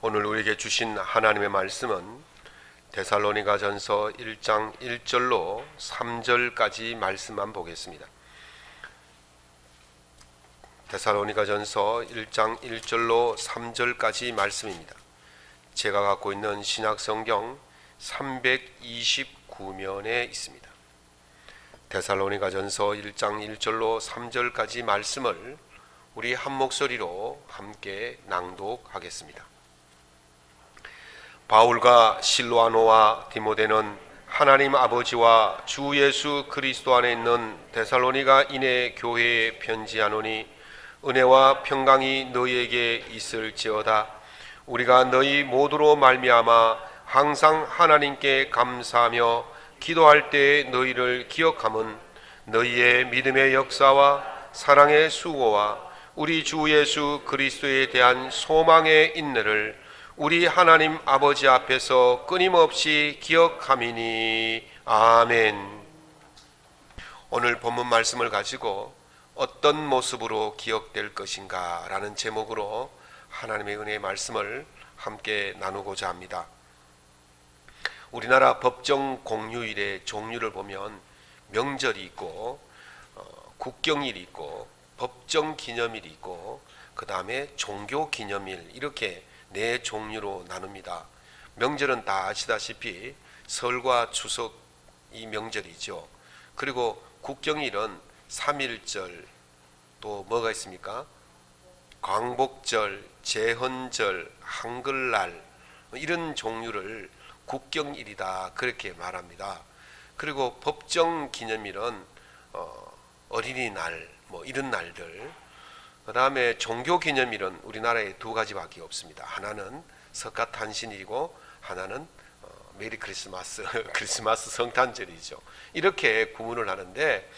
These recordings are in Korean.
오늘 우리에게 주신 하나님의 말씀은 데살로니가전서 1장 1절로 3절까지 말씀만 보겠습니다. 데살로니가전서 1장 1절로 3절까지 말씀입니다. 제가 갖고 있는 신약성경 329면에 있습니다. 데살로니가전서 1장 1절로 3절까지 말씀을 우리 한 목소리로 함께 낭독하겠습니다. 바울과 실로아노와 디모데는 하나님 아버지와 주 예수 그리스도 안에 있는 데살로니가 인해 교회에 편지하노니 은혜와 평강이 너희에게 있을지어다. 우리가 너희 모두로 말미암아 항상 하나님께 감사하며 기도할 때 너희를 기억함은 너희의 믿음의 역사와 사랑의 수고와 우리 주 예수 그리스도에 대한 소망의 인내를 우리 하나님 아버지 앞에서 끊임없이 기억함이니. 아멘. 오늘 본문 말씀을 가지고 어떤 모습으로 기억될 것인가 라는 제목으로 하나님의 은혜의 말씀을 함께 나누고자 합니다. 우리나라 법정 공휴일의 종류를 보면 명절이 있고 국경일이 있고 법정 기념일이 있고 그 다음에 종교 기념일, 이렇게 네 종류로 나눕니다. 명절은 다 아시다시피 설과 추석, 이 명절이죠. 그리고 국경일은 3.1절, 또 뭐가 있습니까? 광복절, 제헌절, 한글날, 이런 종류를 국경일이다 그렇게 말합니다. 그리고 법정 기념일은 어린이날, 뭐 이런 날들. 그 다음에 종교 기념일은 우리나라에 두 가지밖에 없습니다. 하나는 석가탄신일이고 하나는 메리 크리스마스, 크리스마스 성탄절이죠. 이렇게 구분을 하는데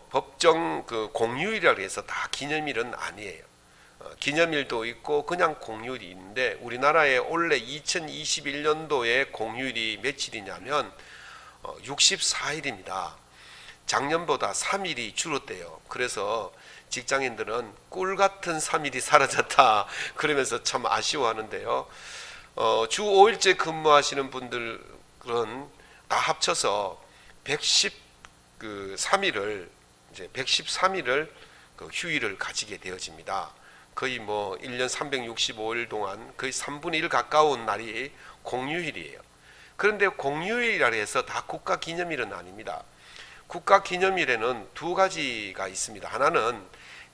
법정 그 공휴일이라고 해서 다 기념일은 아니에요. 기념일도 있고 그냥 공휴일이 있는데 우리나라에 올해 2021년도에 공휴일이 며칠이냐면 64일입니다. 작년보다 3일이 줄었대요. 그래서 직장인들은 꿀 같은 3일이 사라졌다 그러면서 참 아쉬워하는데요. 주 5일째 근무하시는 분들은 다 합쳐서 113일을 이제 113일을 그 휴일을 가지게 되어집니다. 거의 뭐 1년 365일 동안 거의 3분의 1 가까운 날이 공휴일이에요. 그런데 공휴일이라 해서 다 국가 기념일은 아닙니다. 국가 기념일에는 두 가지가 있습니다. 하나는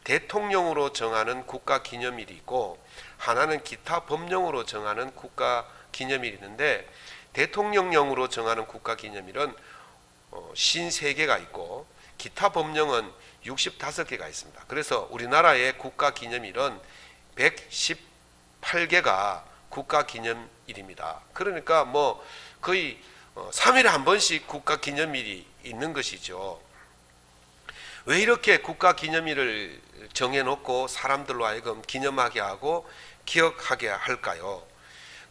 대통령으로 정하는 국가 기념일이 있고 하나는 기타 법령으로 정하는 국가 기념일이 있는데 대통령령으로 정하는 국가 기념일은 53개가 있고 기타 법령은 65개가 있습니다. 그래서 우리나라의 국가 기념일은 118개가 국가 기념일입니다. 그러니까 뭐 거의 3일에 한 번씩 국가 기념일이 있는 것이죠. 왜 이렇게 국가 기념일을 정해놓고 사람들로 하여금 기념하게 하고 기억하게 할까요?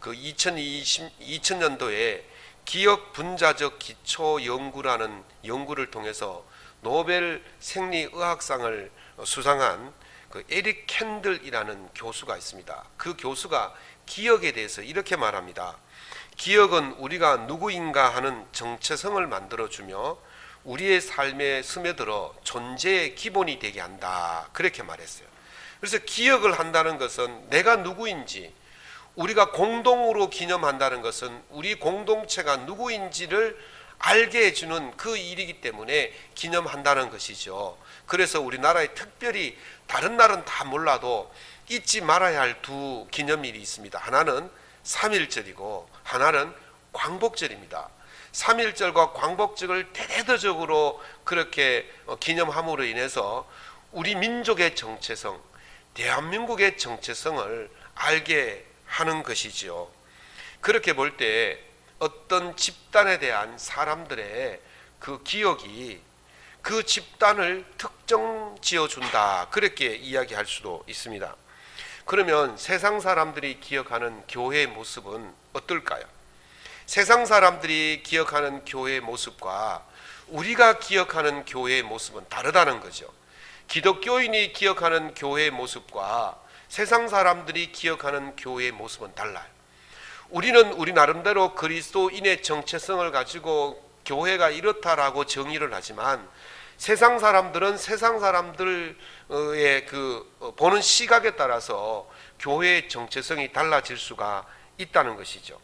그 2000년도에 기억 분자적 기초 연구라는 연구를 통해서 노벨 생리의학상을 수상한 그 에릭 캔들이라는 교수가 있습니다. 그 교수가 기억에 대해서 이렇게 말합니다. 기억은 우리가 누구인가 하는 정체성을 만들어주며 우리의 삶에 스며들어 존재의 기본이 되게 한다 그렇게 말했어요. 그래서 기억을 한다는 것은 내가 누구인지, 우리가 공동으로 기념한다는 것은 우리 공동체가 누구인지를 알게 해주는 그 일이기 때문에 기념한다는 것이죠. 그래서 우리나라에 특별히 다른 날은 다 몰라도 잊지 말아야 할 두 기념일이 있습니다. 하나는 3.1절이고 하나는 광복절입니다. 3.1절과 광복절을 대대적으로 그렇게 기념함으로 인해서 우리 민족의 정체성, 대한민국의 정체성을 알게 하는 것이지요. 그렇게 볼 때 어떤 집단에 대한 사람들의 그 기억이 그 집단을 특정 지어준다 그렇게 이야기할 수도 있습니다. 그러면 세상 사람들이 기억하는 교회의 모습은 어떨까요? 세상 사람들이 기억하는 교회의 모습과 우리가 기억하는 교회의 모습은 다르다는 거죠. 기독교인이 기억하는 교회의 모습과 세상 사람들이 기억하는 교회의 모습은 달라요. 우리는 우리 나름대로 그리스도인의 정체성을 가지고 교회가 이렇다라고 정의를 하지만 세상 사람들은 세상 사람들의 보는 시각에 따라서 교회의 정체성이 달라질 수가 있다는 것이죠.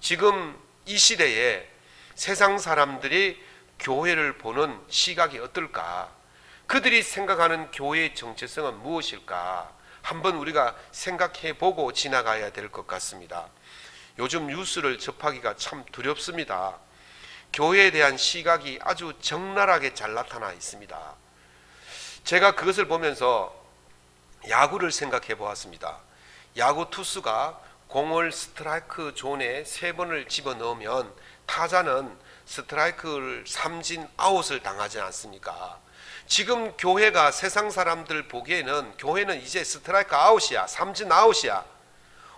지금 이 시대에 세상 사람들이 교회를 보는 시각이 어떨까? 그들이 생각하는 교회의 정체성은 무엇일까? 한번 우리가 생각해 보고 지나가야 될 것 같습니다. 요즘 뉴스를 접하기가 참 두렵습니다. 교회에 대한 시각이 아주 적나라하게 잘 나타나 있습니다. 제가 그것을 보면서 야구를 생각해 보았습니다. 야구 투수가 공을 스트라이크 존에 3번을 집어넣으면 타자는 스트라이크를 삼진 아웃을 당하지 않습니까? 지금 교회가 세상 사람들 보기에는 교회는 이제 스트라이크 아웃이야, 삼진 아웃이야.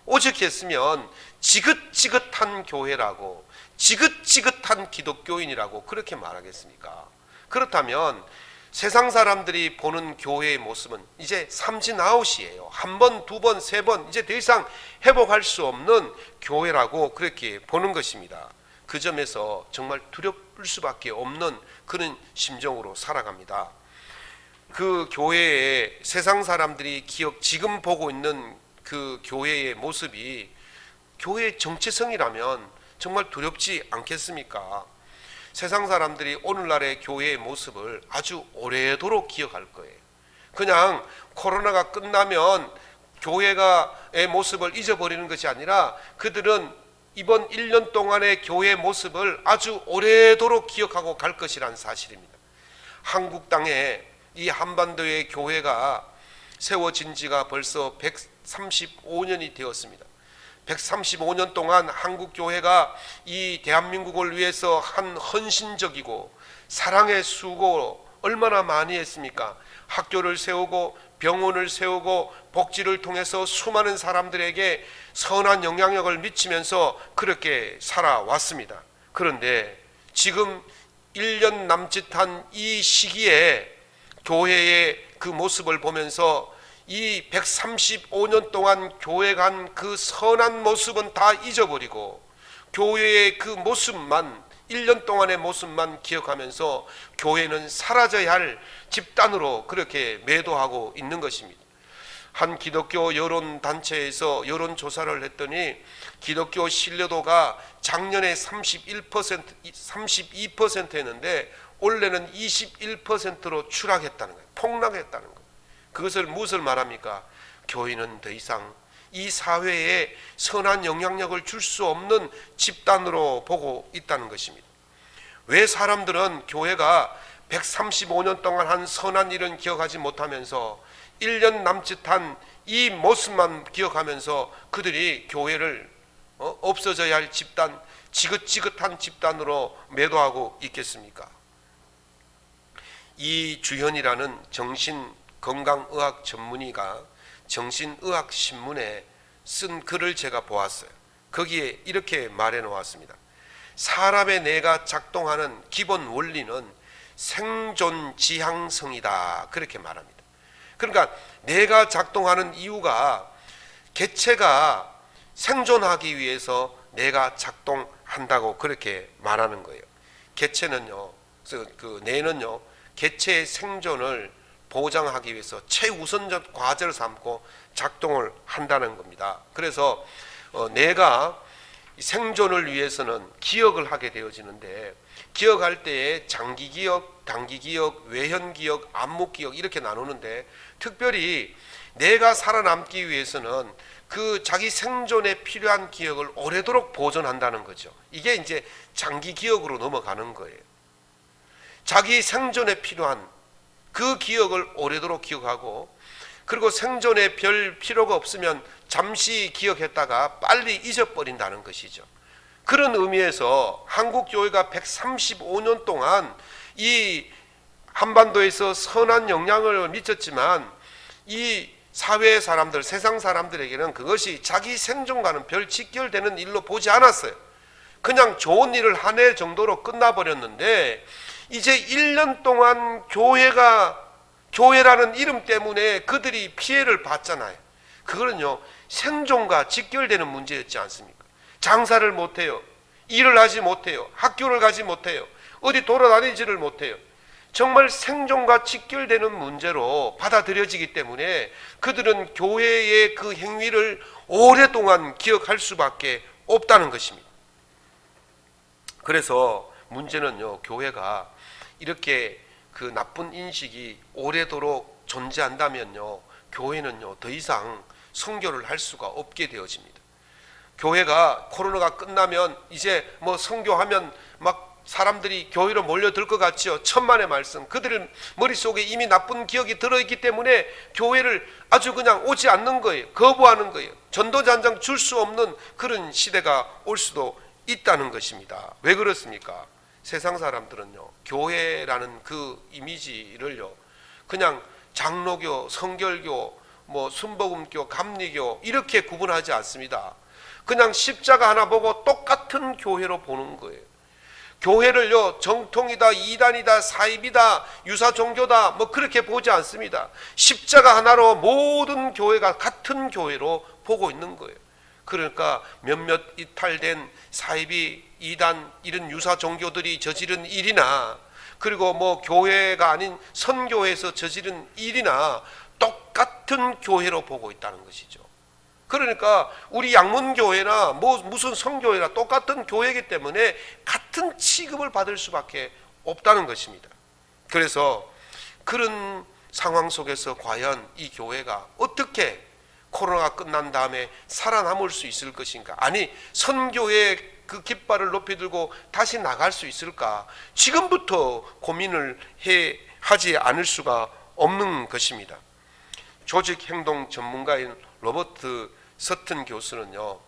오죽했으면 지긋지긋한 교회라고, 지긋지긋한 기독교인이라고 그렇게 말하겠습니까? 그렇다면 세상 사람들이 보는 교회의 모습은 이제 삼진 아웃이에요. 1번, 2번, 3번 이제 더 이상 회복할 수 없는 교회라고 그렇게 보는 것입니다. 그 점에서 정말 두려울 수밖에 없는 그런 심정으로 살아갑니다. 그 교회에 세상 사람들이 지금 보고 있는 그 교회의 모습이 교회의 정체성이라면 정말 두렵지 않겠습니까? 세상 사람들이 오늘날의 교회의 모습을 아주 오래도록 기억할 거예요. 그냥 코로나가 끝나면 교회의 모습을 잊어버리는 것이 아니라 그들은 이번 1년 동안의 교회의 모습을 아주 오래도록 기억하고 갈 것이라는 사실입니다. 한국 땅에 이 한반도의 교회가 세워진 지가 벌써 135년이 되었습니다. 135년 동안 한국 교회가 이 대한민국을 위해서 한 헌신적이고 사랑의 수고 얼마나 많이 했습니까? 학교를 세우고 병원을 세우고 복지를 통해서 수많은 사람들에게 선한 영향력을 미치면서 그렇게 살아왔습니다. 그런데 지금 1년 남짓한 이 시기에 교회의 그 모습을 보면서 이 135년 동안 교회 간 그 선한 모습은 다 잊어버리고 교회의 그 모습만 1년 동안의 모습만 기억하면서 교회는 사라져야 할 집단으로 그렇게 매도하고 있는 것입니다. 한 기독교 여론단체에서 여론조사를 했더니 기독교 신뢰도가 작년에 32%였는데 올해는 21%로 추락했다는 거예요. 폭락했다는 거예요. 그것을 무엇을 말합니까? 교회는 더 이상 이 사회에 선한 영향력을 줄 수 없는 집단으로 보고 있다는 것입니다. 왜 사람들은 교회가 135년 동안 한 선한 일은 기억하지 못하면서 1년 남짓한 이 모습만 기억하면서 그들이 교회를 없어져야 할 집단, 지긋지긋한 집단으로 매도하고 있겠습니까? 이 주현이라는 정신건강의학 전문의가 정신의학 신문에 쓴 글을 제가 보았어요. 거기에 이렇게 말해 놓았습니다. 사람의 뇌가 작동하는 기본 원리는 생존 지향성이다. 그렇게 말합니다. 그러니까 뇌가 작동하는 이유가 개체가 생존하기 위해서 뇌가 작동한다고 그렇게 말하는 거예요. 개체는요, 그 뇌는요, 개체의 생존을 보장하기 위해서 최우선적 과제를 삼고 작동을 한다는 겁니다. 그래서 뇌가 생존을 위해서는 기억을 하게 되어지는데 기억할 때에 장기기억, 단기기억, 외현기억, 암묵기억 이렇게 나누는데 특별히 뇌가 살아남기 위해서는 그 자기 생존에 필요한 기억을 오래도록 보존한다는 거죠. 이게 이제 장기기억으로 넘어가는 거예요. 자기 생존에 필요한 그 기억을 오래도록 기억하고 그리고 생존에 별 필요가 없으면 잠시 기억했다가 빨리 잊어버린다는 것이죠. 그런 의미에서 한국교회가 135년 동안 이 한반도에서 선한 영향을 미쳤지만 이 사회의 사람들, 세상 사람들에게는 그것이 자기 생존과는 별 직결되는 일로 보지 않았어요. 그냥 좋은 일을 한 해 정도로 끝나버렸는데 이제 1년 동안 교회라는 이름 때문에 그들이 피해를 봤잖아요. 그거는요 생존과 직결되는 문제였지 않습니까? 장사를 못해요. 일을 하지 못해요. 학교를 가지 못해요. 어디 돌아다니지를 못해요. 정말 생존과 직결되는 문제로 받아들여지기 때문에 그들은 교회의 그 행위를 오랫동안 기억할 수밖에 없다는 것입니다. 그래서 문제는요, 교회가 이렇게 그 나쁜 인식이 오래도록 존재한다면요, 교회는요 더 이상 선교를 할 수가 없게 되어집니다. 교회가 코로나가 끝나면 이제 뭐 선교하면 막 사람들이 교회로 몰려들 것 같지요. 천만의 말씀. 그들의 머릿속에 이미 나쁜 기억이 들어있기 때문에 교회를 아주 그냥 오지 않는 거예요. 거부하는 거예요. 전도자 한 장 줄 수 없는 그런 시대가 올 수도 있다는 것입니다. 왜 그렇습니까? 세상 사람들은요 교회라는 그 이미지를요 그냥 장로교, 성결교, 뭐 순복음교, 감리교 이렇게 구분하지 않습니다. 그냥 십자가 하나 보고 똑같은 교회로 보는 거예요. 교회를요 정통이다, 이단이다, 사입이다, 유사 종교다 뭐 그렇게 보지 않습니다. 십자가 하나로 모든 교회가 같은 교회로 보고 있는 거예요. 그러니까 몇몇 이탈된 사입이, 이단 이런 유사 종교들이 저지른 일이나 그리고 뭐 교회가 아닌 선교회에서 저지른 일이나 똑같은 교회로 보고 있다는 것이죠. 그러니까 우리 양문교회나 뭐 무슨 성교회나 똑같은 교회이기 때문에 같은 취급을 받을 수밖에 없다는 것입니다. 그래서 그런 상황 속에서 과연 이 교회가 어떻게 코로나가 끝난 다음에 살아남을 수 있을 것인가? 아니 선교의 그 깃발을 높이 들고 다시 나갈 수 있을까? 지금부터 고민을 하지 않을 수가 없는 것입니다. 조직행동 전문가인 로버트 서튼 교수는요,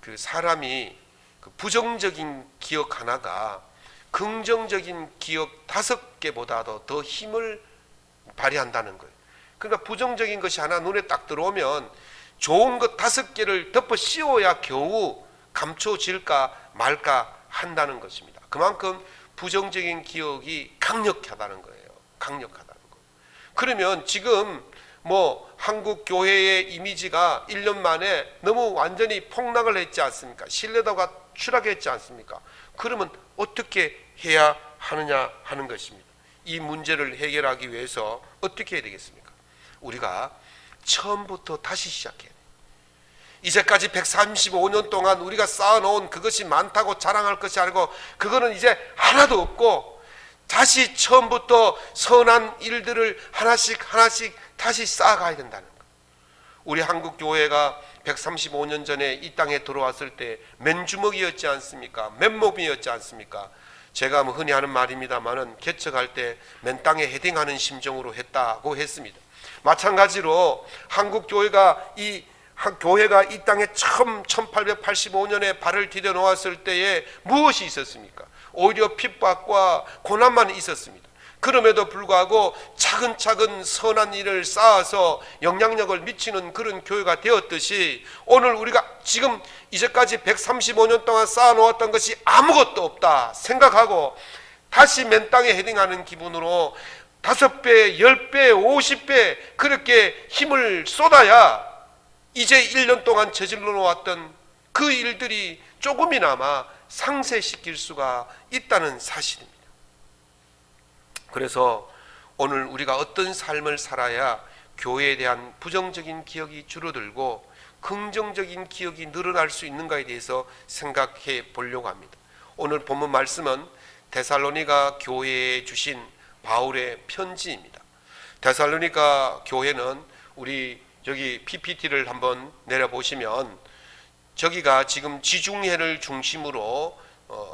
그 사람이 그 부정적인 기억 하나가 긍정적인 기억 5개보다도 더 힘을 발휘한다는 거예요. 그러니까 부정적인 것이 하나 눈에 딱 들어오면 좋은 것 5개를 덮어 씌워야 겨우 감춰질까 말까 한다는 것입니다. 그만큼 부정적인 기억이 강력하다는 거예요. 강력하다는 거. 그러면 지금 뭐 한국 교회의 이미지가 1년 만에 너무 완전히 폭락을 했지 않습니까? 신뢰도가 추락했지 않습니까? 그러면 어떻게 해야 하느냐 하는 것입니다. 이 문제를 해결하기 위해서 어떻게 해야 되겠습니까? 우리가 처음부터 다시 시작해야 돼요. 이제까지 135년 동안 우리가 쌓아놓은 그것이 많다고 자랑할 것이 아니고 그거는 이제 하나도 없고 다시 처음부터 선한 일들을 하나씩 다시 쌓아가야 된다는 거예요. 우리 한국 교회가 135년 전에 이 땅에 들어왔을 때 맨주먹이었지 않습니까? 맨몸이었지 않습니까? 제가 뭐 흔히 하는 말입니다만은 개척할 때 맨 땅에 헤딩하는 심정으로 했다고 했습니다. 마찬가지로 한국 교회가 이 땅에 처음 1885년에 발을 디뎌 놓았을 때에 무엇이 있었습니까? 오히려 핍박과 고난만 있었습니다. 그럼에도 불구하고 차근차근 선한 일을 쌓아서 영향력을 미치는 그런 교회가 되었듯이 오늘 우리가 지금 이제까지 135년 동안 쌓아놓았던 것이 아무것도 없다 생각하고 다시 맨 땅에 헤딩하는 기분으로 5배, 10배, 50배 그렇게 힘을 쏟아야 이제 1년 동안 저질러 놓았던 그 일들이 조금이나마 상쇄시킬 수가 있다는 사실입니다. 그래서 오늘 우리가 어떤 삶을 살아야 교회에 대한 부정적인 기억이 줄어들고 긍정적인 기억이 늘어날 수 있는가에 대해서 생각해 보려고 합니다. 오늘 본문 말씀은 데살로니가 교회에 주신 바울의 편지입니다. 데살로니가 교회는 우리 저기 PPT를 한번 내려보시면 저기가 지금 지중해를 중심으로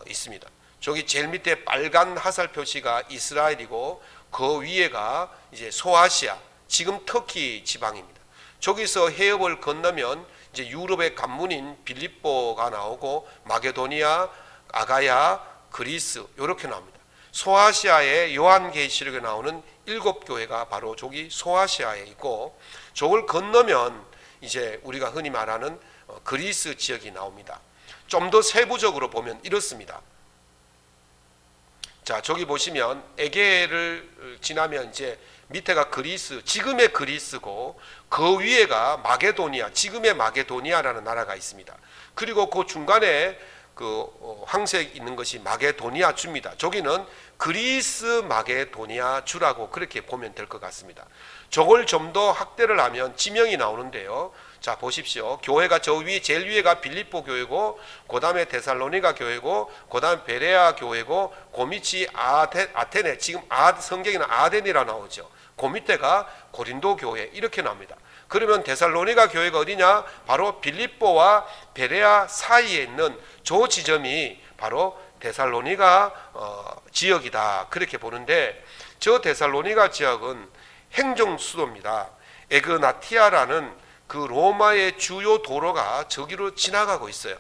있습니다. 저기 제일 밑에 빨간 화살 표시가 이스라엘이고 그 위에가 이제 소아시아, 지금 터키 지방입니다. 저기서 해협을 건너면 이제 유럽의 관문인 빌립보가 나오고 마게도니아, 아가야, 그리스 이렇게 나옵니다. 소아시아의 요한계시록에 나오는 7교회가 바로 저기 소아시아에 있고 저걸 건너면 이제 우리가 흔히 말하는 그리스 지역이 나옵니다. 좀 더 세부적으로 보면 이렇습니다. 자, 저기 보시면 에게를 지나면 이제 밑에가 그리스, 지금의 그리스고 그 위에가 마게도니아, 지금의 마게도니아라는 나라가 있습니다. 그리고 그 중간에 그 황색 있는 것이 마게도니아 주입니다. 저기는 그리스 마게도니아 주라고 그렇게 보면 될 것 같습니다. 저걸 좀 더 확대를 하면 지명이 나오는데요. 자, 보십시오. 교회가 저 위, 제일 위에가 빌립보 교회고, 그 다음에 데살로니가 교회고, 그 다음에 베레아 교회고, 그 밑이 아테네, 지금 성경에는 아덴이라 나오죠. 그 밑에가 고린도 교회, 이렇게 나옵니다. 그러면 데살로니가 교회가 어디냐? 바로 빌립보와 베레아 사이에 있는 저 지점이 바로 데살로니가 지역이다, 그렇게 보는데, 저 데살로니가 지역은 행정 수도입니다. 에그나티아라는 그 로마의 주요 도로가 저기로 지나가고 있어요.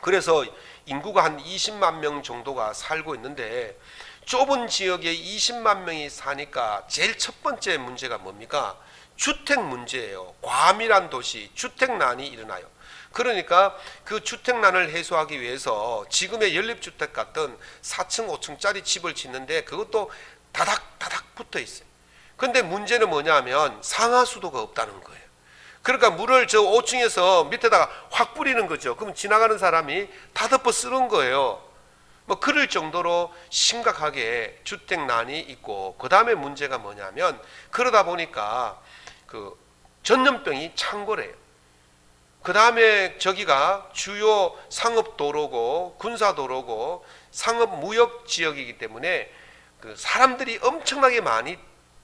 그래서 인구가 한 20만 명 정도가 살고 있는데, 좁은 지역에 20만 명이 사니까 제일 첫 번째 문제가 뭡니까? 주택 문제예요. 과밀한 도시, 주택난이 일어나요. 그러니까 그 주택난을 해소하기 위해서 지금의 연립주택 같은 4층, 5층짜리 집을 짓는데 그것도 다닥다닥 붙어 있어요. 근데 문제는 뭐냐면 상하수도가 없다는 거예요. 그러니까 물을 저 5층에서 밑에다가 확 뿌리는 거죠. 그럼 지나가는 사람이 다 덮어 쓰는 거예요. 뭐 그럴 정도로 심각하게 주택난이 있고, 그 다음에 문제가 뭐냐면 그러다 보니까 그 전염병이 창궐해요. 그 다음에 저기가 주요 상업도로고 군사도로고 상업무역지역이기 때문에 그 사람들이 엄청나게 많이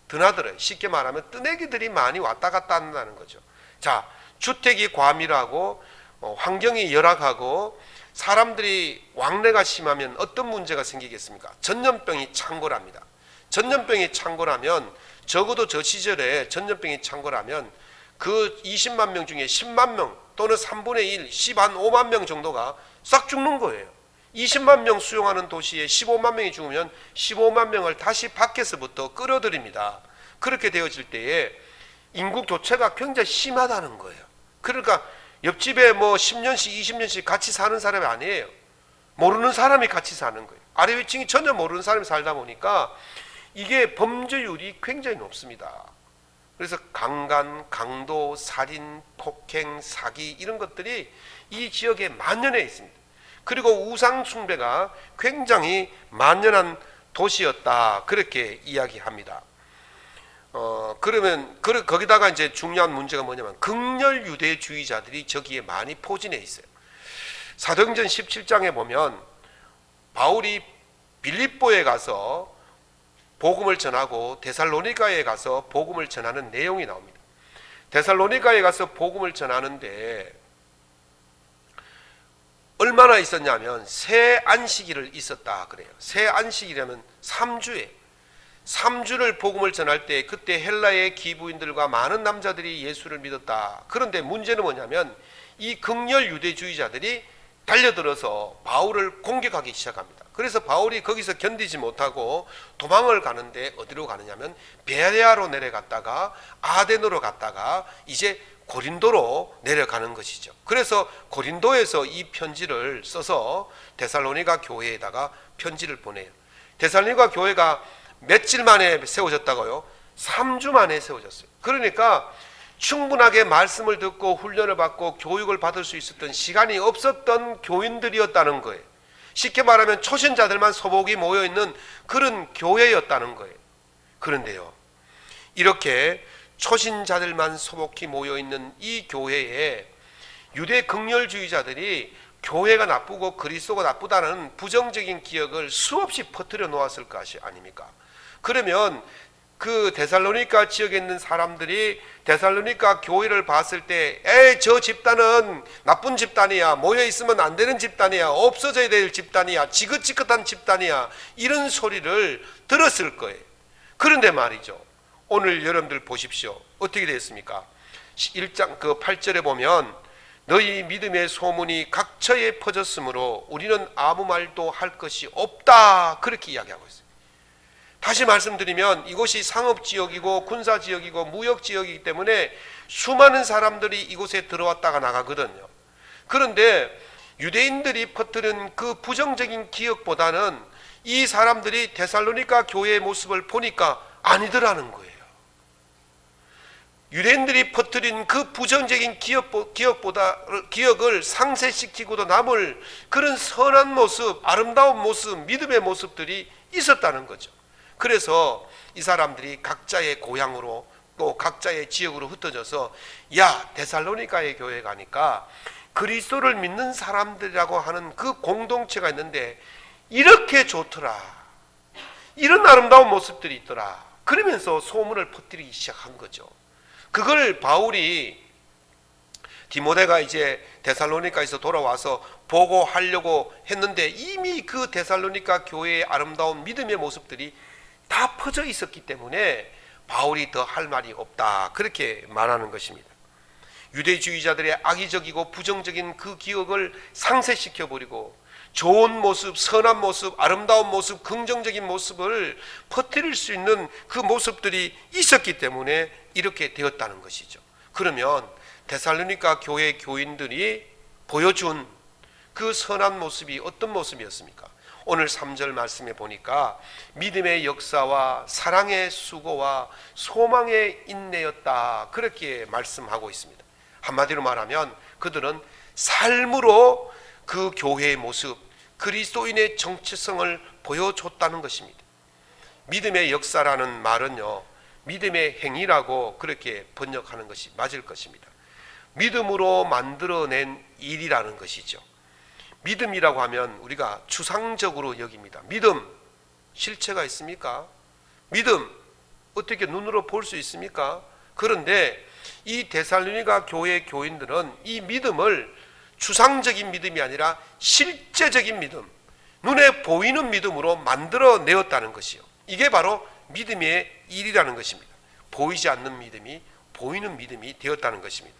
드나들어요. 쉽게 말하면 뜨내기들이 많이 왔다 갔다 한다는 거죠. 자, 주택이 과밀하고 환경이 열악하고 사람들이 왕래가 심하면 어떤 문제가 생기겠습니까? 전염병이 창궐합니다. 전염병이 창궐하면 적어도 저 시절에 전염병이 창궐하면 그 20만 명 중에 10만 명 또는 3분의 1, 15만 명 정도가 싹 죽는 거예요. 20만 명 수용하는 도시에 15만 명이 죽으면 15만 명을 다시 밖에서부터 끌어들입니다. 그렇게 되어질 때에 인구 교체가 굉장히 심하다는 거예요. 그러니까 옆집에 뭐 10년씩 20년씩 같이 사는 사람이 아니에요. 모르는 사람이 같이 사는 거예요. 아래 위층이 전혀 모르는 사람이 살다 보니까 이게 범죄율이 굉장히 높습니다. 그래서 강간, 강도, 살인, 폭행, 사기 이런 것들이 이 지역에 만연해 있습니다. 그리고 우상 숭배가 굉장히 만연한 도시였다, 그렇게 이야기합니다. 그러면 거기다가 이제 중요한 문제가 뭐냐면 극렬 유대주의자들이 저기에 많이 포진해 있어요. 사도행전 17장에 보면 바울이 빌립보에 가서 복음을 전하고 데살로니가에 가서 복음을 전하는 내용이 나옵니다. 데살로니가에 가서 복음을 전하는데 얼마나 있었냐면 새 안식일을 있었다 그래요. 새 안식일이라면 3주에 3주를 복음을 전할 때 그때 헬라의 기부인들과 많은 남자들이 예수를 믿었다. 그런데 문제는 뭐냐면 이 극렬 유대주의자들이 달려들어서 바울을 공격하기 시작합니다. 그래서 바울이 거기서 견디지 못하고 도망을 가는데 어디로 가느냐면 베레아로 내려갔다가 아덴으로 갔다가 이제 고린도로 내려가는 것이죠. 그래서 고린도에서 이 편지를 써서 데살로니가 교회에다가 편지를 보내요. 데살로니가 교회가 며칠 만에 세워졌다고요? 3주 만에 세워졌어요. 그러니까 충분하게 말씀을 듣고 훈련을 받고 교육을 받을 수 있었던 시간이 없었던 교인들이었다는 거예요. 쉽게 말하면 초신자들만 소복이 모여있는 그런 교회였다는 거예요. 그런데요, 이렇게 초신자들만 소복히 모여있는 이 교회에 유대 극렬주의자들이 교회가 나쁘고 그리스도가 나쁘다는 부정적인 기억을 수없이 퍼뜨려 놓았을 것이 아닙니까? 그러면 그 데살로니가 지역에 있는 사람들이 데살로니가 교회를 봤을 때 에이, 저 집단은 나쁜 집단이야, 모여 있으면 안 되는 집단이야, 없어져야 될 집단이야, 지긋지긋한 집단이야, 이런 소리를 들었을 거예요. 그런데 말이죠, 오늘 여러분들 보십시오. 어떻게 됐습니까? 1장 그 8절에 보면 너희 믿음의 소문이 각처에 퍼졌으므로 우리는 아무 말도 할 것이 없다, 그렇게 이야기하고 있어요. 다시 말씀드리면 이곳이 상업지역이고 군사지역이고 무역지역이기 때문에 수많은 사람들이 이곳에 들어왔다가 나가거든요. 그런데 유대인들이 퍼뜨린 그 부정적인 기억보다는 이 사람들이 데살로니가 교회의 모습을 보니까 아니더라는 거예요. 유대인들이 퍼뜨린 그 부정적인 기억을 상쇄시키고도 남을 그런 선한 모습, 아름다운 모습, 믿음의 모습들이 있었다는 거죠. 그래서 이 사람들이 각자의 고향으로 또 각자의 지역으로 흩어져서, 야, 데살로니가의 교회 가니까 그리스도를 믿는 사람들이라고 하는 그 공동체가 있는데 이렇게 좋더라, 이런 아름다운 모습들이 있더라, 그러면서 소문을 퍼뜨리기 시작한 거죠. 그걸 바울이 디모데가 이제 데살로니가에서 돌아와서 보고하려고 했는데 이미 그 데살로니가 교회의 아름다운 믿음의 모습들이 다 퍼져 있었기 때문에 바울이 더 할 말이 없다, 그렇게 말하는 것입니다. 유대주의자들의 악의적이고 부정적인 그 기억을 상쇄시켜버리고 좋은 모습, 선한 모습, 아름다운 모습, 긍정적인 모습을 퍼뜨릴 수 있는 그 모습들이 있었기 때문에 이렇게 되었다는 것이죠. 그러면 데살로니가 교회 교인들이 보여준 그 선한 모습이 어떤 모습이었습니까? 오늘 3절 말씀에 보니까 믿음의 역사와 사랑의 수고와 소망의 인내였다, 그렇게 말씀하고 있습니다. 한마디로 말하면 그들은 삶으로 그 교회의 모습, 그리스도인의 정체성을 보여줬다는 것입니다. 믿음의 역사라는 말은요, 믿음의 행위라고 그렇게 번역하는 것이 맞을 것입니다. 믿음으로 만들어낸 일이라는 것이죠. 믿음이라고 하면 우리가 추상적으로 여깁니다. 믿음, 실체가 있습니까? 믿음, 어떻게 눈으로 볼 수 있습니까? 그런데 이 데살로니가 교회 교인들은 이 믿음을 추상적인 믿음이 아니라 실제적인 믿음, 눈에 보이는 믿음으로 만들어내었다는 것이요, 이게 바로 믿음의 일이라는 것입니다. 보이지 않는 믿음이 보이는 믿음이 되었다는 것입니다.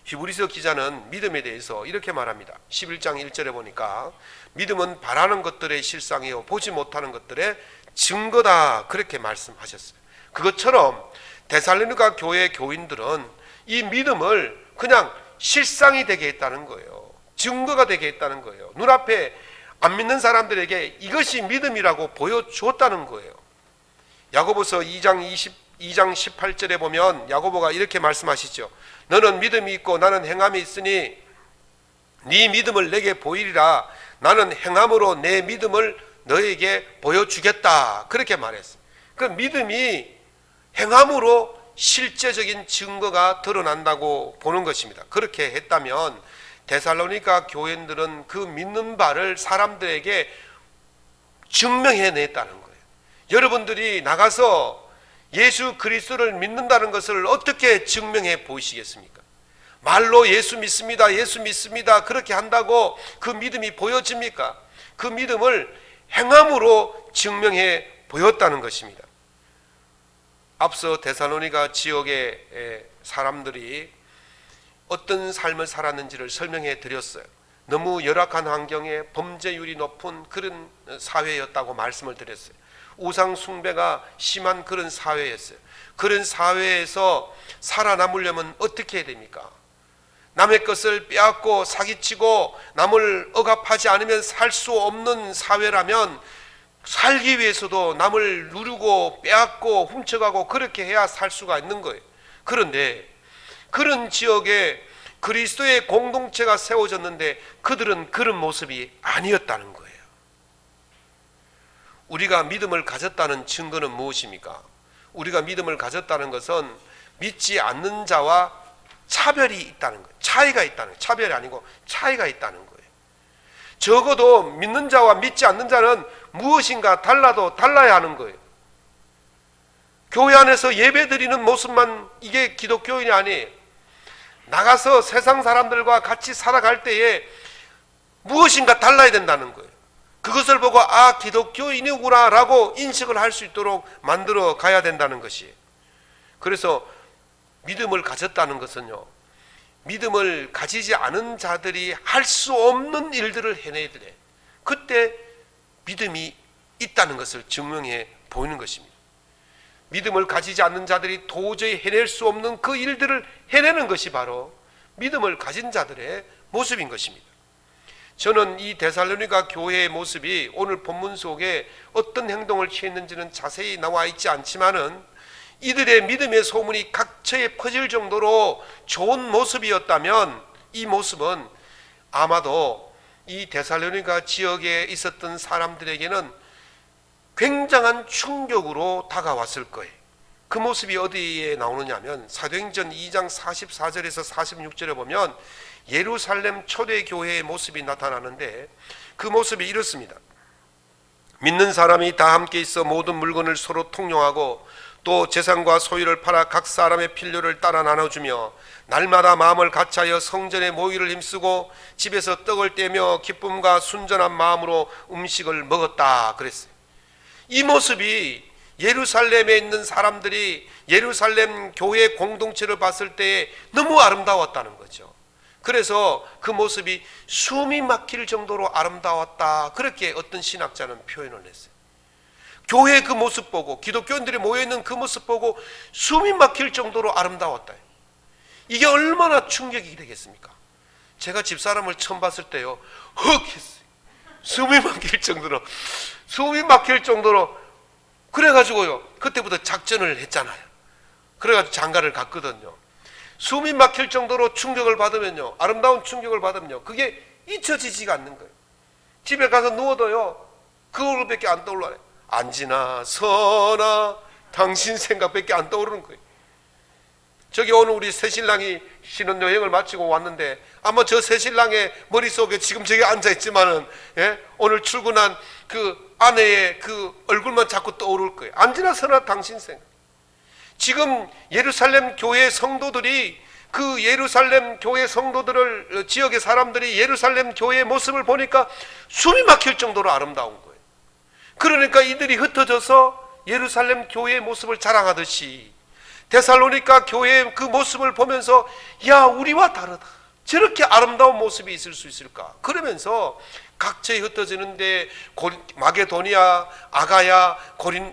히브리서 기자는 믿음에 대해서 이렇게 말합니다. 11장 1절에 보니까 믿음은 바라는 것들의 실상이요 보지 못하는 것들의 증거다, 그렇게 말씀하셨어요. 그것처럼 데살로니가 교회 교인들은 이 믿음을 그냥 실상이 되게 했다는 거예요. 증거가 되게 했다는 거예요. 눈앞에 안 믿는 사람들에게 이것이 믿음이라고 보여주었다는 거예요. 야고보서 2장 18절에 보면 야고보가 이렇게 말씀하시죠. 너는 믿음이 있고 나는 행함이 있으니 네 믿음을 내게 보이리라. 나는 행함으로 내 믿음을 너에게 보여주겠다, 그렇게 말했어요. 그 믿음이 행함으로 실제적인 증거가 드러난다고 보는 것입니다. 그렇게 했다면 데살로니가 교인들은 그 믿는 바를 사람들에게 증명해냈다는 거예요. 여러분들이 나가서 예수 그리스도를 믿는다는 것을 어떻게 증명해 보이시겠습니까? 말로 예수 믿습니다, 예수 믿습니다, 그렇게 한다고 그 믿음이 보여집니까? 그 믿음을 행함으로 증명해 보였다는 것입니다. 앞서 데살로니가 지역의 사람들이 어떤 삶을 살았는지를 설명해 드렸어요. 너무 열악한 환경에 범죄율이 높은 그런 사회였다고 말씀을 드렸어요. 우상 숭배가 심한 그런 사회였어요. 그런 사회에서 살아남으려면 어떻게 해야 됩니까? 남의 것을 빼앗고 사기치고 남을 억압하지 않으면 살 수 없는 사회라면 살기 위해서도 남을 누르고 빼앗고 훔쳐가고 그렇게 해야 살 수가 있는 거예요. 그런데 그런 지역에 그리스도의 공동체가 세워졌는데 그들은 그런 모습이 아니었다는 거예요. 우리가 믿음을 가졌다는 증거는 무엇입니까? 우리가 믿음을 가졌다는 것은 믿지 않는 자와 차별이 있다는 거예요. 차이가 있다는 거예요. 차별이 아니고 차이가 있다는 거예요. 적어도 믿는 자와 믿지 않는 자는 무엇인가 달라야 하는 거예요. 교회 안에서 예배 드리는 모습만 이게 기독교인이 아니에요. 나가서 세상 사람들과 같이 살아갈 때에 무엇인가 달라야 된다는 거예요. 그것을 보고 아, 기독교인이구나 라고 인식을 할 수 있도록 만들어 가야 된다는 것이에요. 그래서 믿음을 가졌다는 것은요, 믿음을 가지지 않은 자들이 할 수 없는 일들을 해내야 돼. 그때 믿음이 있다는 것을 증명해 보이는 것입니다. 믿음을 가지지 않는 자들이 도저히 해낼 수 없는 그 일들을 해내는 것이 바로 믿음을 가진 자들의 모습인 것입니다. 저는 이 데살로니가 교회의 모습이 오늘 본문 속에 어떤 행동을 취했는지는 자세히 나와 있지 않지만은 이들의 믿음의 소문이 각처에 퍼질 정도로 좋은 모습이었다면 이 모습은 아마도 이 데살로니가 지역에 있었던 사람들에게는 굉장한 충격으로 다가왔을 거예요. 그 모습이 어디에 나오느냐 하면 사도행전 2장 44절에서 46절에 보면 예루살렘 초대교회의 모습이 나타나는데 그 모습이 이렇습니다. 믿는 사람이 다 함께 있어 모든 물건을 서로 통용하고 또 재산과 소유를 팔아 각 사람의 필요를 따라 나눠주며 날마다 마음을 같이하여 성전에 모이를 힘쓰고 집에서 떡을 떼며 기쁨과 순전한 마음으로 음식을 먹었다 그랬어요. 이 모습이 예루살렘에 있는 사람들이 예루살렘 교회 공동체를 봤을 때 너무 아름다웠다는 거죠. 그래서 그 모습이 숨이 막힐 정도로 아름다웠다, 그렇게 어떤 신학자는 표현을 했어요. 교회의 그 모습 보고, 기독교인들이 모여있는 그 모습 보고 숨이 막힐 정도로 아름다웠다. 이게 얼마나 충격이 되겠습니까? 제가 집사람을 처음 봤을 때요, 헉 했어요. 숨이 막힐 정도로 그래가지고요, 그때부터 작전을 했잖아요. 그래가지고 장가를 갔거든요. 숨이 막힐 정도로 충격을 받으면요, 아름다운 충격을 받으면요, 그게 잊혀지지가 않는 거예요. 집에 가서 누워도요, 그 얼굴밖에 안 떠올라요. 안지나 서나 당신 생각밖에 안 떠오르는 거예요. 저기 오늘 우리 새신랑이 신혼여행을 마치고 왔는데 아마 저 새신랑의 머릿속에 지금 저기 앉아있지만은, 예? 오늘 출근한 그 아내의 그 얼굴만 자꾸 떠오를 거예요. 안지나 서나 당신 생각. 지금 예루살렘 교회 성도들이, 그 예루살렘 교회 성도들을, 지역의 사람들이 예루살렘 교회의 모습을 보니까 숨이 막힐 정도로 아름다운 거예요. 그러니까 이들이 흩어져서 예루살렘 교회의 모습을 자랑하듯이 데살로니가 교회의 그 모습을 보면서, 야, 우리와 다르다, 저렇게 아름다운 모습이 있을 수 있을까, 그러면서 각처에 흩어지는데 마게도니아, 아가야,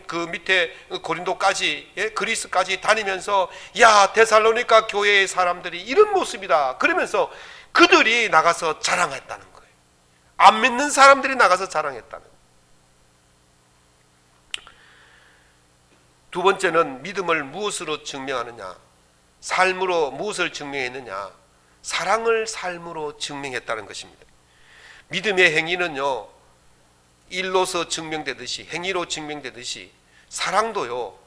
그 밑에 고린도까지, 예? 그리스까지 다니면서, 야, 데살로니가 교회의 사람들이 이런 모습이다, 그러면서 그들이 나가서 자랑했다는 거예요. 안 믿는 사람들이 나가서 자랑했다는 거예요. 두 번째는 믿음을 무엇으로 증명하느냐, 삶으로 무엇을 증명했느냐, 사랑을 삶으로 증명했다는 것입니다. 믿음의 행위는요, 일로서 증명되듯이, 행위로 증명되듯이 사랑도요,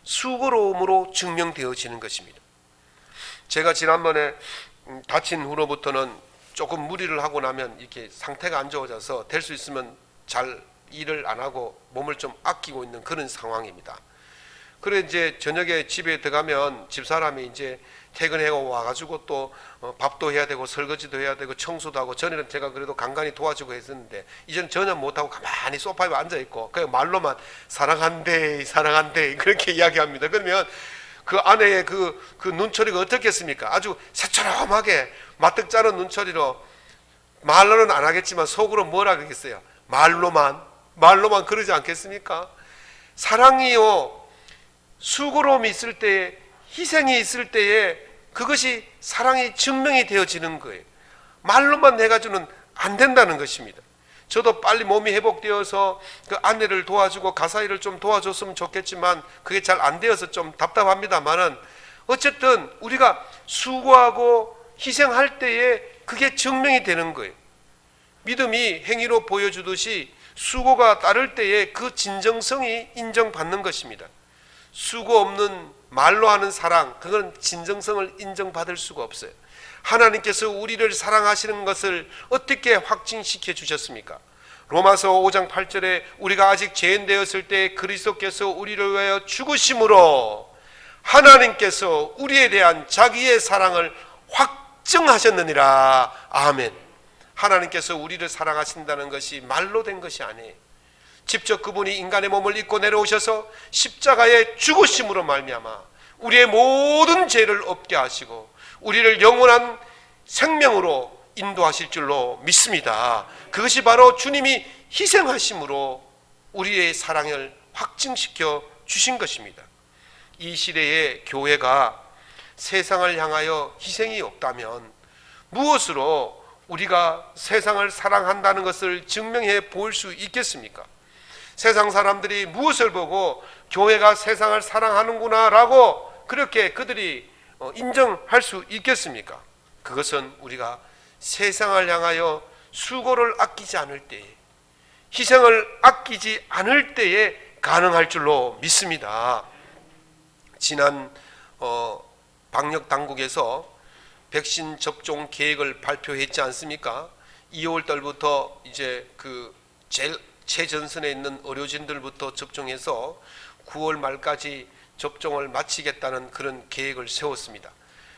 수고로움으로 증명되어지는 것입니다. 제가 지난번에 다친 후로부터는 조금 무리를 하고 나면 이렇게 상태가 안 좋아져서 될 수 있으면 잘 일을 안 하고 몸을 좀 아끼고 있는 그런 상황입니다. 그래 이제 저녁에 집에 들어가면 집사람이 이제 퇴근하고 와가지고 또 밥도 해야 되고 설거지도 해야 되고 청소도 하고, 전에는 제가 그래도 간간히 도와주고 했었는데 이제는 전혀 못하고 가만히 소파에 앉아있고 그냥 말로만 사랑한대 사랑한대 그렇게 이야기합니다. 그러면 그 아내의 그 눈초리가 어떻겠습니까? 아주 새초롬하게 마뜩 자른 눈초리로, 말로는 안 하겠지만 속으로 뭐라 그러겠어요? 말로만 그러지 않겠습니까? 사랑이요, 수고로움이 있을 때에, 희생이 있을 때에 그것이 사랑이 증명이 되어지는 거예요. 말로만 해가지고는 안 된다는 것입니다. 저도 빨리 몸이 회복되어서 그 아내를 도와주고 가사일을 좀 도와줬으면 좋겠지만 그게 잘 안 되어서 좀 답답합니다만은, 어쨌든 우리가 수고하고 희생할 때에 그게 증명이 되는 거예요. 믿음이 행위로 보여주듯이 수고가 따를 때에 그 진정성이 인정받는 것입니다. 수고 없는 말로 하는 사랑, 그건 진정성을 인정받을 수가 없어요. 하나님께서 우리를 사랑하시는 것을 어떻게 확증시켜 주셨습니까? 로마서 5장 8절에 우리가 아직 죄인 되었을 때 그리스도께서 우리를 위하여 죽으심으로 하나님께서 우리에 대한 자기의 사랑을 확증하셨느니라. 아멘. 하나님께서 우리를 사랑하신다는 것이 말로 된 것이 아니에요. 직접 그분이 인간의 몸을 입고 내려오셔서 십자가의 죽으심으로 말미암아 우리의 모든 죄를 없게 하시고 우리를 영원한 생명으로 인도하실 줄로 믿습니다. 그것이 바로 주님이 희생하심으로 우리의 사랑을 확증시켜 주신 것입니다. 이 시대의 교회가 세상을 향하여 희생이 없다면 무엇으로 우리가 세상을 사랑한다는 것을 증명해 볼 수 있겠습니까? 세상 사람들이 무엇을 보고 교회가 세상을 사랑하는구나 라고 그렇게 그들이 인정할 수 있겠습니까? 그것은 우리가 세상을 향하여 수고를 아끼지 않을 때에, 희생을 아끼지 않을 때에 가능할 줄로 믿습니다. 지난 방역 당국에서 백신 접종 계획을 발표했지 않습니까? 2월 달부터 이제 그 제일 최전선에 있는 의료진들부터 접종해서 9월 말까지 접종을 마치겠다는 그런 계획을 세웠습니다.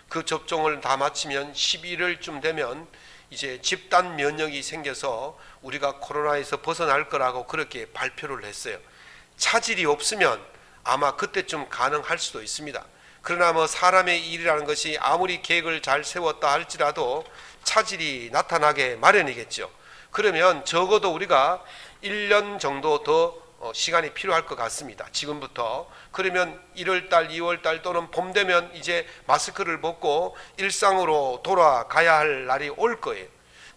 그 접종을 다 마치면 11월쯤 되면 이제 집단 면역이 생겨서 우리가 코로나에서 벗어날 거라고 그렇게 발표를 했어요. 차질이 없으면 아마 그때쯤 가능할 수도 있습니다. 그러나 뭐 사람의 일이라는 것이 아무리 계획을 잘 세웠다 할지라도 차질이 나타나게 마련이겠죠. 그러면 적어도 우리가 1년 정도 더 시간이 필요할 것 같습니다. 지금부터. 그러면 1월달, 2월달 또는 봄 되면 이제 마스크를 벗고 일상으로 돌아가야 할 날이 올 거예요.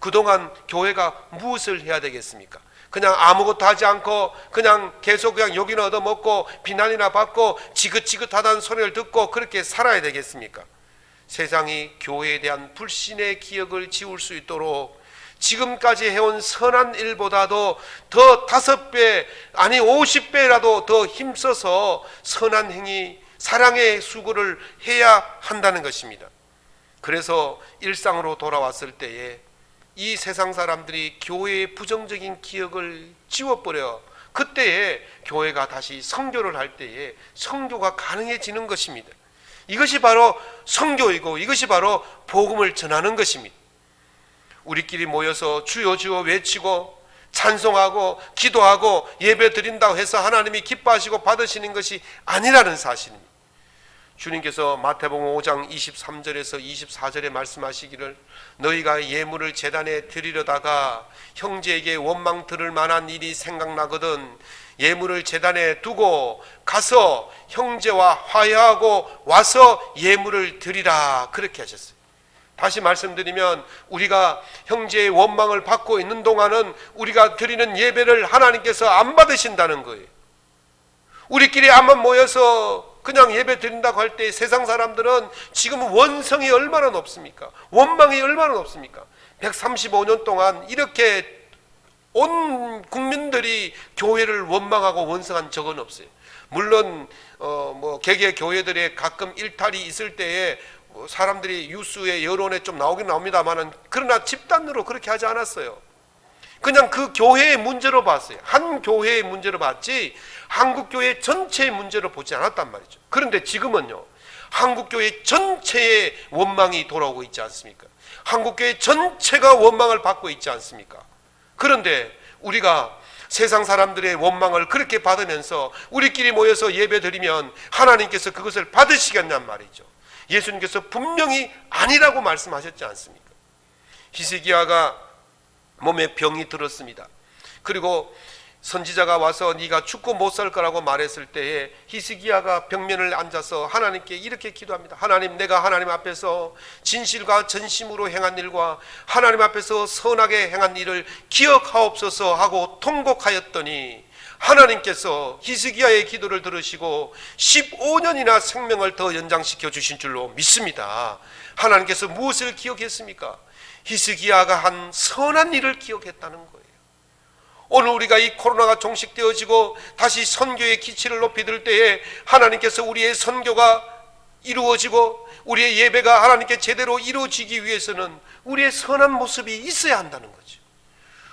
그동안 교회가 무엇을 해야 되겠습니까? 그냥 아무것도 하지 않고 그냥 계속 그냥 욕이나 얻어먹고 비난이나 받고 지긋지긋하다는 소리를 듣고 그렇게 살아야 되겠습니까? 세상이 교회에 대한 불신의 기억을 지울 수 있도록 지금까지 해온 선한 일보다도 더 5배 아니 50배라도 더 힘써서 선한 행위, 사랑의 수고를 해야 한다는 것입니다. 그래서 일상으로 돌아왔을 때에 이 세상 사람들이 교회의 부정적인 기억을 지워버려 그때에 교회가 다시 선교를 할 때에 선교가 가능해지는 것입니다. 이것이 바로 선교이고 이것이 바로 복음을 전하는 것입니다. 우리끼리 모여서 주여 주여 외치고 찬송하고 기도하고 예배 드린다고 해서 하나님이 기뻐하시고 받으시는 것이 아니라는 사실입니다. 주님께서 마태복음 5장 23절에서 24절에 말씀하시기를 너희가 예물을 제단에 드리려다가 형제에게 원망 들을 만한 일이 생각나거든 예물을 제단에 두고 가서 형제와 화해하고 와서 예물을 드리라 그렇게 하셨어요. 다시 말씀드리면 우리가 형제의 원망을 받고 있는 동안은 우리가 드리는 예배를 하나님께서 안 받으신다는 거예요. 우리끼리 암만 모여서 그냥 예배 드린다고 할 때 세상 사람들은 지금 원성이 얼마나 높습니까? 원망이 얼마나 높습니까? 135년 동안 이렇게 온 국민들이 교회를 원망하고 원성한 적은 없어요. 물론 개개 교회들의 가끔 일탈이 있을 때에 사람들이 뉴스에 여론에 좀 나오긴 나옵니다만은 그러나 집단으로 그렇게 하지 않았어요. 그냥 그 교회의 문제로 봤어요. 한 교회의 문제로 봤지 한국교회 전체의 문제로 보지 않았단 말이죠. 그런데 지금은요, 한국교회 전체의 원망이 돌아오고 있지 않습니까? 한국교회 전체가 원망을 받고 있지 않습니까? 그런데 우리가 세상 사람들의 원망을 그렇게 받으면서 우리끼리 모여서 예배 드리면 하나님께서 그것을 받으시겠냔 말이죠. 예수님께서 분명히 아니라고 말씀하셨지 않습니까? 히스기야가 몸에 병이 들었습니다. 그리고 선지자가 와서 네가 죽고 못 살 거라고 말했을 때에 히스기야가 벽면을 앉아서 하나님께 이렇게 기도합니다. 하나님, 내가 하나님 앞에서 진실과 전심으로 행한 일과 하나님 앞에서 선하게 행한 일을 기억하옵소서 하고 통곡하였더니 하나님께서 히스기야의 기도를 들으시고 15년이나 생명을 더 연장시켜 주신 줄로 믿습니다. 하나님께서 무엇을 기억했습니까? 히스기야가 한 선한 일을 기억했다는 거예요. 오늘 우리가 이 코로나가 종식되어지고 다시 선교의 기치를 높이 들 때에 하나님께서 우리의 선교가 이루어지고 우리의 예배가 하나님께 제대로 이루어지기 위해서는 우리의 선한 모습이 있어야 한다는 거죠.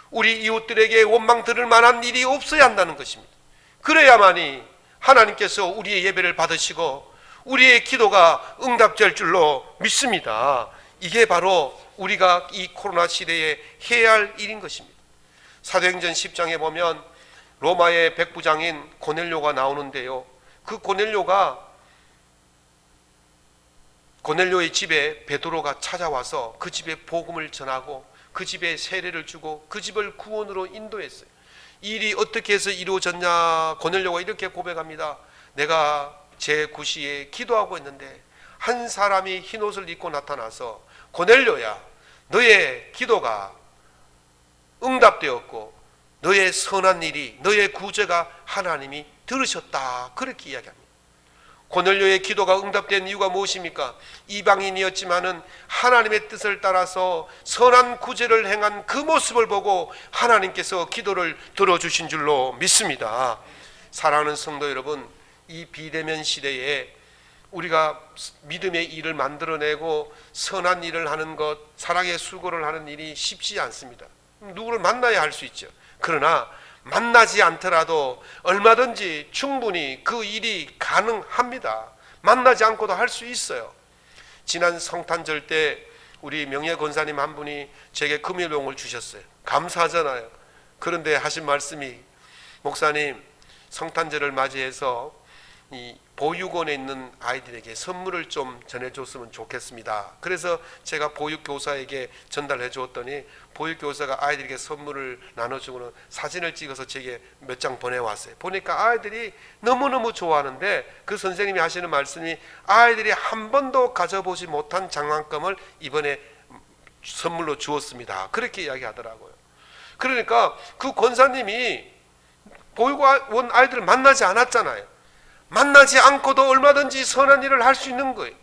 우리 이웃들에게 원망 들을 만한 일이 없어야 한다는 것입니다. 그래야만이 하나님께서 우리의 예배를 받으시고 우리의 기도가 응답될 줄로 믿습니다. 이게 바로 우리가 이 코로나 시대에 해야 할 일인 것입니다. 사도행전 10장에 보면 로마의 백부장인 고넬료가 나오는데요, 그 고넬료의 집에 베드로가 찾아와서 그 집에 복음을 전하고 그 집에 세례를 주고 그 집을 구원으로 인도했어요. 이 일이 어떻게 해서 이루어졌냐? 고넬료가 이렇게 고백합니다. 내가 제 구시에 기도하고 있는데 한 사람이 흰옷을 입고 나타나서 고넬료야, 너의 기도가 응답되었고 너의 선한 일이, 너의 구제가 하나님이 들으셨다, 그렇게 이야기합니다. 고넬료의 기도가 응답된 이유가 무엇입니까? 이방인이었지만은 하나님의 뜻을 따라서 선한 구제를 행한 그 모습을 보고 하나님께서 기도를 들어주신 줄로 믿습니다. 사랑하는 성도 여러분, 이 비대면 시대에 우리가 믿음의 일을 만들어내고 선한 일을 하는 것, 사랑의 수고를 하는 일이 쉽지 않습니다. 누구를 만나야 할 수 있죠. 그러나 만나지 않더라도 얼마든지 충분히 그 일이 가능합니다. 만나지 않고도 할 수 있어요. 지난 성탄절 때 우리 명예 권사님 한 분이 제게 금일봉을 주셨어요. 감사하잖아요. 그런데 하신 말씀이, 목사님, 성탄절을 맞이해서 이 보육원에 있는 아이들에게 선물을 좀 전해줬으면 좋겠습니다. 그래서 제가 보육교사에게 전달해 주었더니 보육교사가 아이들에게 선물을 나눠주고는 사진을 찍어서 제게 몇 장 보내왔어요. 보니까 아이들이 너무너무 좋아하는데 그 선생님이 하시는 말씀이 아이들이 한 번도 가져보지 못한 장난감을 이번에 선물로 주었습니다, 그렇게 이야기하더라고요. 그러니까 그 권사님이 보육원 아이들을 만나지 않았잖아요. 만나지 않고도 얼마든지 선한 일을 할 수 있는 거예요.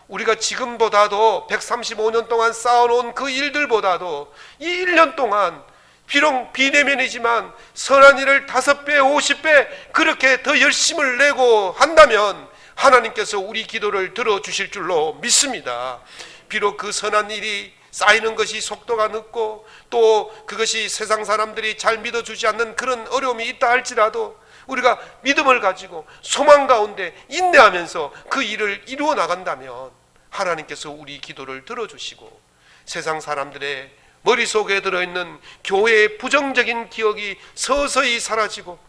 우리가 지금보다도 135년 동안 쌓아놓은 그 일들보다도 이 1년 동안 비록 비대면이지만 선한 일을 5배, 50배 그렇게 더 열심을 내고 한다면 하나님께서 우리 기도를 들어주실 줄로 믿습니다. 비록 그 선한 일이 쌓이는 것이 속도가 늦고 또 그것이 세상 사람들이 잘 믿어주지 않는 그런 어려움이 있다 할지라도 우리가 믿음을 가지고 소망 가운데 인내하면서 그 일을 이루어 나간다면 하나님께서 우리 기도를 들어주시고 세상 사람들의 머릿속에 들어있는 교회의 부정적인 기억이 서서히 사라지고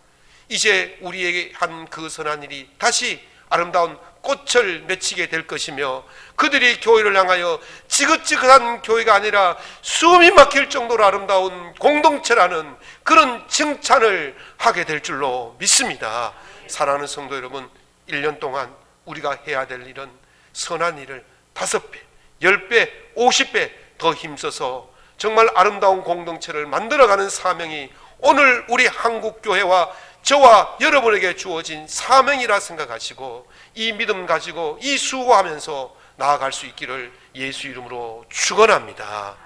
이제 우리에게 한 그 선한 일이 다시 아름다운 꽃을 맺히게 될 것이며 그들이 교회를 향하여 지긋지긋한 교회가 아니라 숨이 막힐 정도로 아름다운 공동체라는 그런 칭찬을 하게 될 줄로 믿습니다. 사랑하는 성도 여러분, 1년 동안 우리가 해야 될 일은 선한 일을 5배, 10배, 50배 더 힘써서 정말 아름다운 공동체를 만들어가는 사명이 오늘 우리 한국교회와 저와 여러분에게 주어진 사명이라 생각하시고 이 믿음 가지고 이 수고하면서 나아갈 수 있기를 예수 이름으로 축원합니다.